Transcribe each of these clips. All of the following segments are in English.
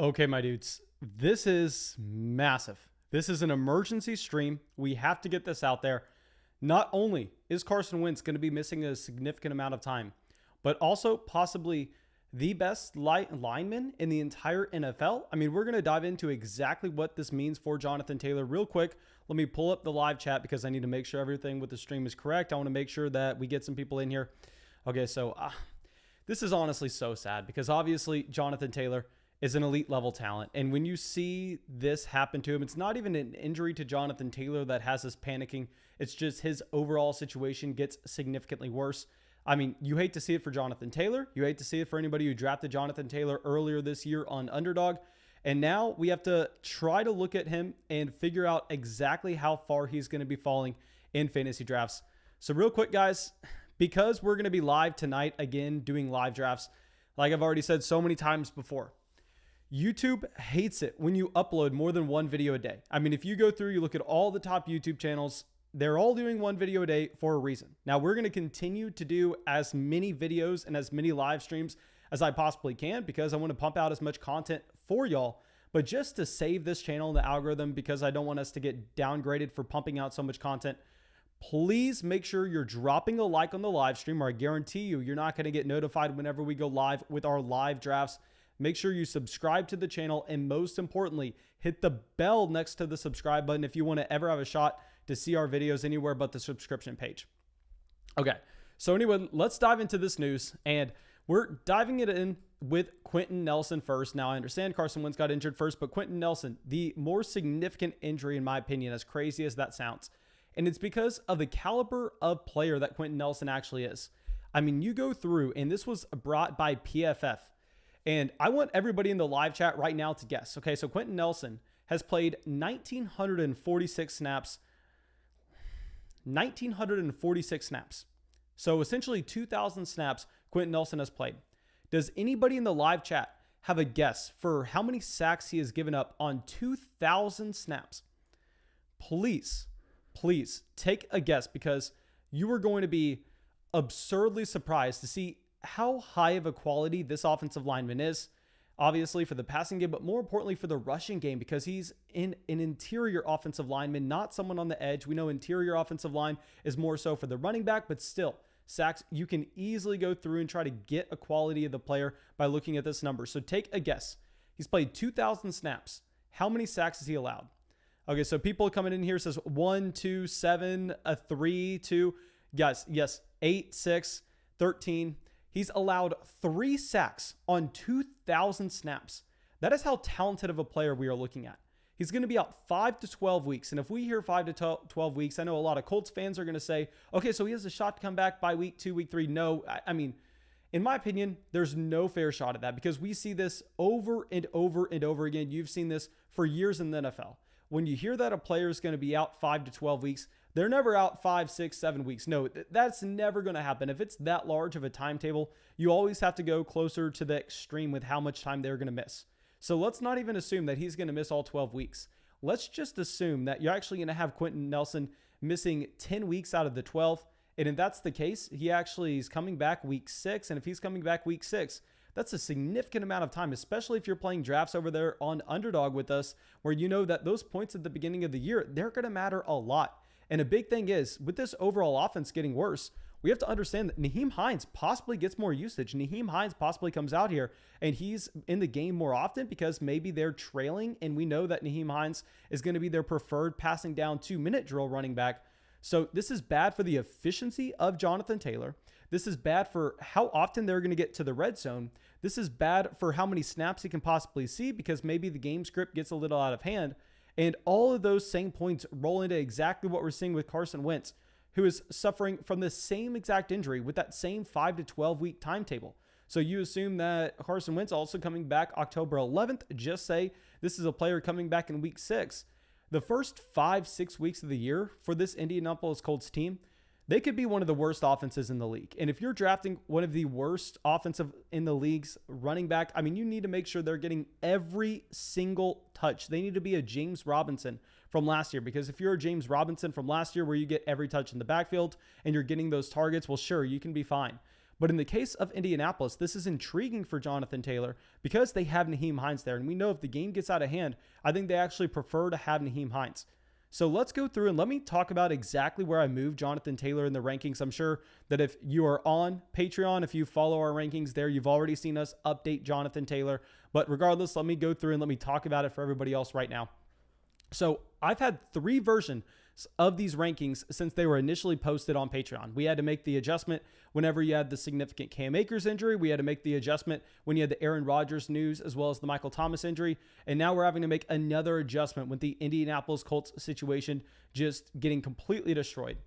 Okay, my dudes, this is massive. This is an emergency stream. We have to get this out there. Not only is Carson Wentz going to be missing a significant amount of time, but also possibly the best lineman in the entire NFL. I mean, we're going to dive into exactly what this means for Jonathan Taylor real quick. Let me pull up the live chat because I need to make sure everything with the stream is correct. I want to make sure that we get some people in here. Okay, so this is honestly so sad because obviously Jonathan Taylor is an elite level talent. And when you see this happen to him, it's not even an injury to Jonathan Taylor that has us panicking. It's just his overall situation gets significantly worse. I mean, you hate to see it for Jonathan Taylor. You hate to see it for anybody who drafted Jonathan Taylor earlier this year on Underdog. And now we have to try to look at him and figure out exactly how far he's going to be falling in fantasy drafts. So real quick, guys, because we're going to be live tonight, again, doing live drafts, like I've already said so many times before, YouTube hates it when you upload more than one video a day. I mean, if you go through, you look at all the top YouTube channels, they're all doing one video a day for a reason. Now, we're going to continue to do as many videos and as many live streams as I possibly can because I want to pump out as much content for y'all. But just to save this channel in the algorithm, because I don't want us to get downgraded for pumping out so much content, please make sure you're dropping a like on the live stream, or I guarantee you're not going to get notified whenever we go live with our live drafts. Make sure you subscribe to the channel, and most importantly, hit the bell next to the subscribe button if you want to ever have a shot to see our videos anywhere but the subscription page. Okay, so anyway, let's dive into this news, and we're diving it in with Quenton Nelson first. Now, I understand Carson Wentz got injured first, but Quenton Nelson, the more significant injury in my opinion, as crazy as that sounds, and it's because of the caliber of player that Quenton Nelson actually is. I mean, you go through, and this was brought by PFF, and I want everybody in the live chat right now to guess. Okay, so Quenton Nelson has played 1,946 snaps. 1,946 snaps. So essentially 2,000 snaps Quenton Nelson has played. Does anybody in the live chat have a guess for how many sacks he has given up on 2,000 snaps? Please take a guess because you are going to be absurdly surprised to see how high of a quality this offensive lineman is, obviously for the passing game, but more importantly for the rushing game, because he's in an interior offensive lineman, not someone on the edge. We know interior offensive line is more so for the running back, but still, sacks, you can easily go through and try to get a quality of the player by looking at this number. So take a guess. He's played 2,000 snaps. How many sacks has he allowed? Okay, so people coming in here says 1, 2, 7, 3, 2. Guys, yes, 8, 6, 13. He's allowed 3 sacks on 2,000 snaps. That is how talented of a player we are looking at. He's going to be out 5 to 12 weeks. And if we hear 5 to 12 weeks, I know a lot of Colts fans are going to say, okay, so he has a shot to come back by week 2, week 3. No, I mean, in my opinion, there's no fair shot at that because we see this over and over and over again. You've seen this for years in the NFL. When you hear that a player is going to be out 5 to 12 weeks, they're never out 5, 6, 7 weeks. No, that's never going to happen. If it's that large of a timetable, you always have to go closer to the extreme with how much time they're going to miss. So let's not even assume that he's going to miss all 12 weeks. Let's just assume that you're actually going to have Quenton Nelson missing 10 weeks out of the 12. And if that's the case, he actually is coming back week 6. And if he's coming back week 6, that's a significant amount of time, especially if you're playing drafts over there on Underdog with us, where you know that those points at the beginning of the year, they're going to matter a lot. And a big thing is, with this overall offense getting worse, we have to understand that Nyheim Hines possibly gets more usage. Nyheim Hines possibly comes out here and he's in the game more often because maybe they're trailing, and we know that Nyheim Hines is going to be their preferred passing down 2-minute drill running back. So this is bad for the efficiency of Jonathan Taylor. This is bad for how often they're going to get to the red zone. This is bad for how many snaps he can possibly see because maybe the game script gets a little out of hand. And all of those same points roll into exactly what we're seeing with Carson Wentz, who is suffering from the same exact injury with that same 5 to 12 week timetable. So you assume that Carson Wentz also coming back October 11th, just say this is a player coming back in week 6. The first 5-6 weeks of the year for this Indianapolis Colts team, they could be one of the worst offenses in the league. And if you're drafting one of the worst offensive in the league's running back, I mean, you need to make sure they're getting every single touch. They need to be a James Robinson from last year, because if you're a James Robinson from last year where you get every touch in the backfield and you're getting those targets, well, sure, you can be fine. But in the case of Indianapolis, this is intriguing for Jonathan Taylor because they have Nyheim Hines there. And we know if the game gets out of hand, I think they actually prefer to have Nyheim Hines. So let's go through and let me talk about exactly where I moved Jonathan Taylor in the rankings. I'm sure that if you are on Patreon, if you follow our rankings there, you've already seen us update Jonathan Taylor. But regardless, let me go through and let me talk about it for everybody else right now. So I've had 3 versions of these rankings since they were initially posted on Patreon. We had to make the adjustment whenever you had the significant Cam Akers injury. We had to make the adjustment when you had the Aaron Rodgers news as well as the Michael Thomas injury. And now we're having to make another adjustment with the Indianapolis Colts situation just getting completely destroyed.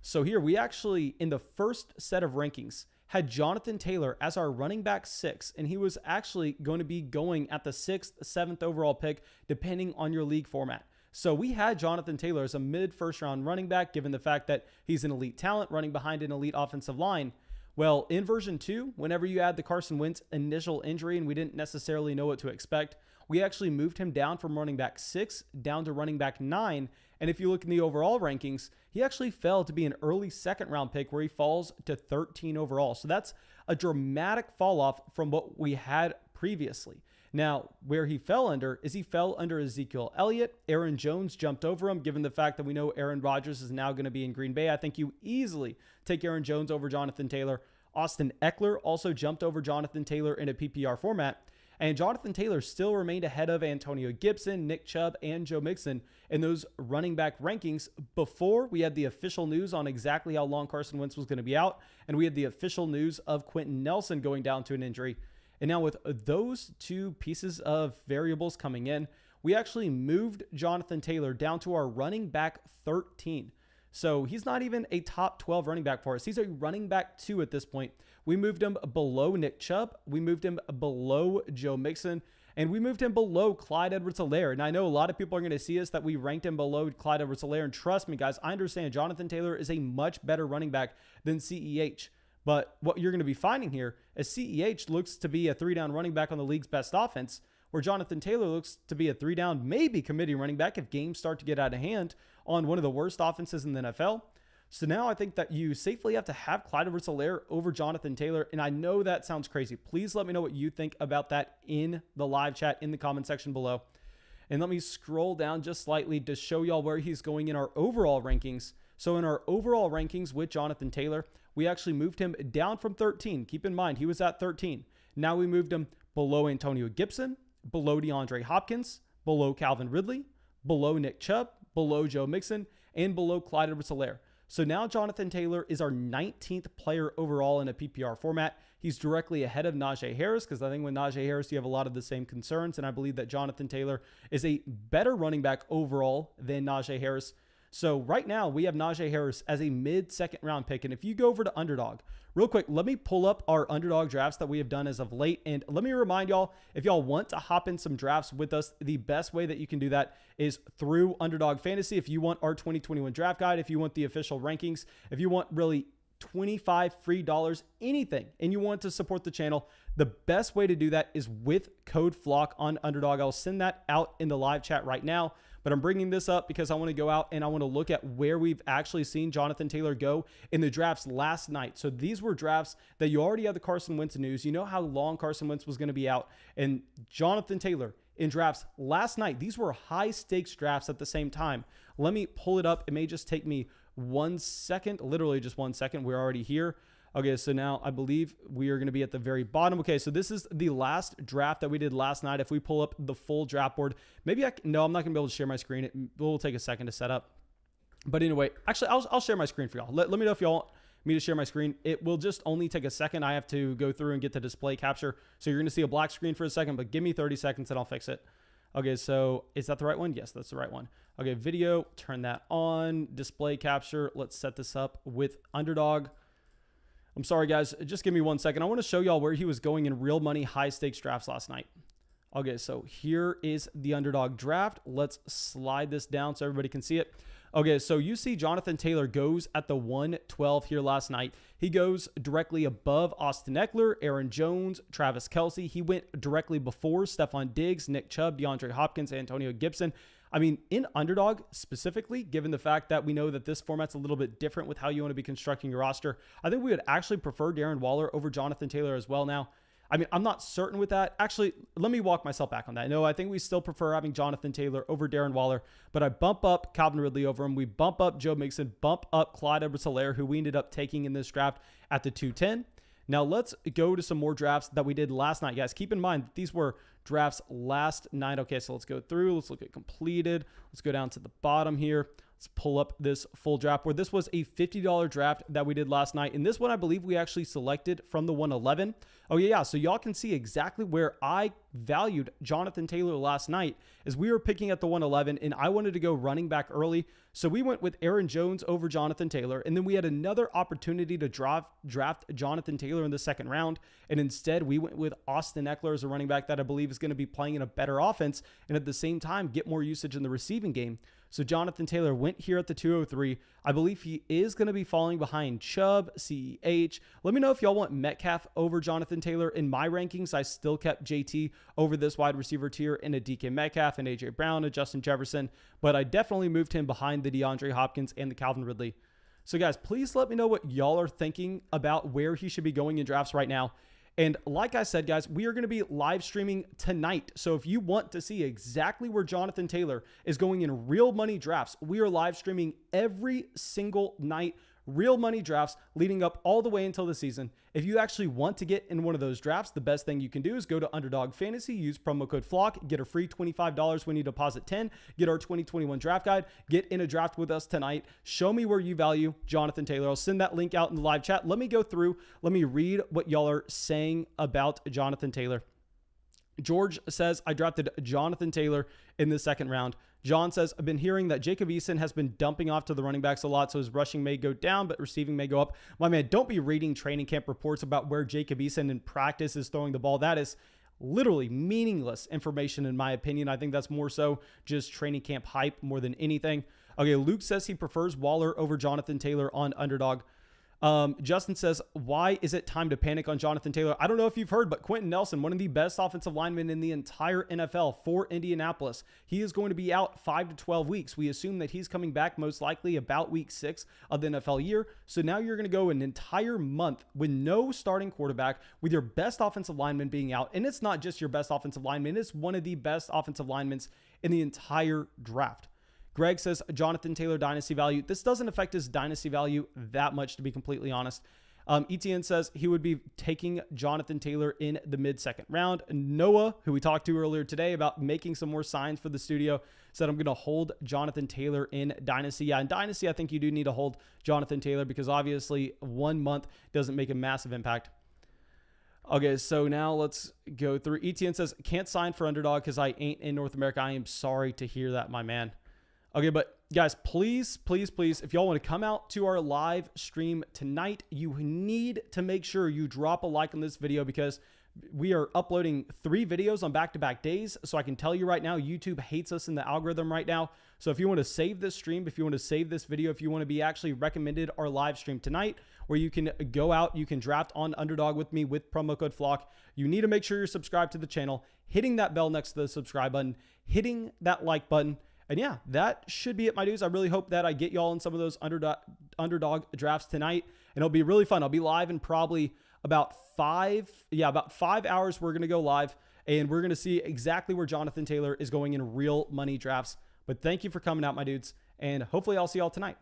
So here we actually, in the first set of rankings, had Jonathan Taylor as our running back 6, and he was actually going to be going at the 6th, 7th overall pick, depending on your league format. So we had Jonathan Taylor as a mid-first round running back, given the fact that he's an elite talent running behind an elite offensive line. Well, in version 2, whenever you had the Carson Wentz initial injury and we didn't necessarily know what to expect, we actually moved him down from running back 6 down to running back 9. And if you look in the overall rankings, he actually fell to be an early 2nd round pick where he falls to 13 overall. So that's a dramatic fall off from what we had previously. Now, where he fell under is he fell under Ezekiel Elliott. Aaron Jones jumped over him, given the fact that we know Aaron Rodgers is now going to be in Green Bay. I think you easily take Aaron Jones over Jonathan Taylor. Austin Eckler also jumped over Jonathan Taylor in a PPR format. And Jonathan Taylor still remained ahead of Antonio Gibson, Nick Chubb, and Joe Mixon in those running back rankings before we had the official news on exactly how long Carson Wentz was going to be out. And we had the official news of Quentin Nelson going down to an injury. And now with those 2 pieces of variables coming in, we actually moved Jonathan Taylor down to our running back 13. So he's not even a top 12 running back for us. He's a running back 2 at this point. We moved him below Nick Chubb. We moved him below Joe Mixon. And we moved him below Clyde Edwards-Helaire. And I know a lot of people are going to see us that we ranked him below Clyde Edwards-Helaire. And trust me, guys, I understand Jonathan Taylor is a much better running back than CEH. But what you're going to be finding here is CEH looks to be a 3-down running back on the league's best offense, where Jonathan Taylor looks to be a 3-down, maybe committee running back if games start to get out of hand on one of the worst offenses in the NFL. So now I think that you safely have to have Clyde Edwards-Helaire over Jonathan Taylor. And I know that sounds crazy. Please let me know what you think about that in the live chat in the comment section below. And let me scroll down just slightly to show y'all where he's going in our overall rankings. So in our overall rankings with Jonathan Taylor, we actually moved him down from 13. Keep in mind, he was at 13. Now we moved him below Antonio Gibson, below DeAndre Hopkins, below Calvin Ridley, below Nick Chubb, below Joe Mixon, and below Clyde Edwards-Helaire. So now Jonathan Taylor is our 19th player overall in a PPR format. He's directly ahead of Najee Harris because I think with Najee Harris, you have a lot of the same concerns. And I believe that Jonathan Taylor is a better running back overall than Najee Harris. So right now we have Najee Harris as a mid-second round pick. And if you go over to Underdog, real quick, let me pull up our Underdog drafts that we have done as of late. And let me remind y'all, if y'all want to hop in some drafts with us, the best way that you can do that is through Underdog Fantasy. If you want our 2021 draft guide, if you want the official rankings, if you want really $25 free dollars, anything, and you want to support the channel, the best way to do that is with code FLOCK on Underdog. I'll send that out in the live chat right now. But I'm bringing this up because I want to go out and I want to look at where we've actually seen Jonathan Taylor go in the drafts last night. So these were drafts that you already had the Carson Wentz news. You know how long Carson Wentz was going to be out. And Jonathan Taylor in drafts last night, these were high stakes drafts at the same time. Let me pull it up. It may just take me 1 second, literally just 1 second. We're already here. Okay, so now I believe we are going to be at the very bottom. Okay, so this is the last draft that we did last night. If we pull up the full draft board, maybe no, I'm not going to be able to share my screen. It will take a second to set up. But anyway, actually, I'll share my screen for y'all. Let me know if y'all want me to share my screen. It will just only take a second. I have to go through and get the display capture. So you're going to see a black screen for a second, but give me 30 seconds and I'll fix it. Okay, so is that the right one? Yes, that's the right one. Okay, video, turn that on. Display capture. Let's set this up with Underdog. I'm sorry, guys. Just give me 1 second. I want to show y'all where he was going in real money, high stakes drafts last night. Okay, so here is the Underdog draft. Let's slide this down so everybody can see it. Okay, so you see Jonathan Taylor goes at the 112 here last night. He goes directly above Austin Eckler, Aaron Jones, Travis Kelce. He went directly before Stephon Diggs, Nick Chubb, DeAndre Hopkins, Antonio Gibson. I mean, in Underdog specifically, given the fact that we know that this format's a little bit different with how you want to be constructing your roster, I think we would actually prefer Darren Waller over Jonathan Taylor as well now. I mean, I'm not certain with that. Actually, let me walk myself back on that. No, I think we still prefer having Jonathan Taylor over Darren Waller, but I bump up Calvin Ridley over him. We bump up Joe Mixon, bump up Clyde Edwards-Helaire, who we ended up taking in this draft at the 210. Now let's go to some more drafts that we did last night, guys. Keep in mind that these were drafts last night. Okay, so let's go through. Let's look at completed. Let's go down to the bottom here. Let's pull up this full draft where this was a $50 draft that we did last night. And this one, I believe we actually selected from the 111. Oh yeah. So y'all can see exactly where I valued Jonathan Taylor last night as we were picking at the 111 and I wanted to go running back early. So we went with Aaron Jones over Jonathan Taylor. And then we had another opportunity to draft Jonathan Taylor in the second round. And instead we went with Austin Eckler as a running back that I believe is going to be playing in a better offense. And at the same time, get more usage in the receiving game. So Jonathan Taylor went here at the 203. I believe he is going to be falling behind Chubb, CEH. Let me know if y'all want Metcalf over Jonathan Taylor. In my rankings, I still kept JT over this wide receiver tier in a DK Metcalf and AJ Brown and Justin Jefferson, but I definitely moved him behind the DeAndre Hopkins and the Calvin Ridley. So guys, please let me know what y'all are thinking about where he should be going in drafts right now. And like I said, guys, we are going to be live streaming tonight. So if you want to see exactly where Jonathan Taylor is going in real money drafts, we are live streaming every single night, real money drafts leading up all the way until the season. If you actually want to get in one of those drafts, the best thing you can do is go to Underdog Fantasy, use promo code FLOCK, get a free $25 when you deposit 10, get our 2021 draft guide, get in a draft with us tonight. Show me where you value Jonathan Taylor. I'll send that link out in the live chat. Let me go through. Let me read what y'all are saying about Jonathan Taylor. George says, I drafted Jonathan Taylor in the second round. John says, I've been hearing that Jacob Eason has been dumping off to the running backs a lot, so his rushing may go down, but receiving may go up. My man, don't be reading training camp reports about where Jacob Eason in practice is throwing the ball. That is literally meaningless information, in my opinion. I think that's more so just training camp hype more than anything. Okay, Luke says he prefers Waller over Jonathan Taylor on Underdog. Justin says, why is it time to panic on Jonathan Taylor? I don't know if you've heard, but Quentin Nelson, one of the best offensive linemen in the entire NFL for Indianapolis, he is going to be out 5 to 12 weeks. We assume that he's coming back most likely about week 6 of the NFL year. So now you're going to go an entire month with no starting quarterback, with your best offensive lineman being out. And it's not just your best offensive lineman. It's one of the best offensive linemen in the entire draft. Greg says, Jonathan Taylor dynasty value. This doesn't affect his dynasty value that much, to be completely honest. ETN says he would be taking Jonathan Taylor in the mid-second round. Noah, who we talked to earlier today about making some more signs for the studio, said I'm going to hold Jonathan Taylor in dynasty. Yeah, in dynasty, I think you do need to hold Jonathan Taylor because obviously 1 month doesn't make a massive impact. Okay, so now let's go through. ETN says, can't sign for Underdog because I ain't in North America. I am sorry to hear that, my man. Okay, but guys, please, please, please, if y'all want to come out to our live stream tonight, you need to make sure you drop a like on this video because we are uploading 3 videos on back-to-back days. So I can tell you right now, YouTube hates us in the algorithm right now. So if you want to save this stream, if you want to save this video, if you want to be actually recommended our live stream tonight, where you can go out, you can draft on Underdog with me with promo code FLOCK, you need to make sure you're subscribed to the channel, hitting that bell next to the subscribe button, hitting that like button. And yeah, that should be it, my dudes. I really hope that I get y'all in some of those underdog drafts tonight. And it'll be really fun. I'll be live in probably about 5 hours. We're going to go live. And we're going to see exactly where Jonathan Taylor is going in real money drafts. But thank you for coming out, my dudes. And hopefully I'll see y'all tonight.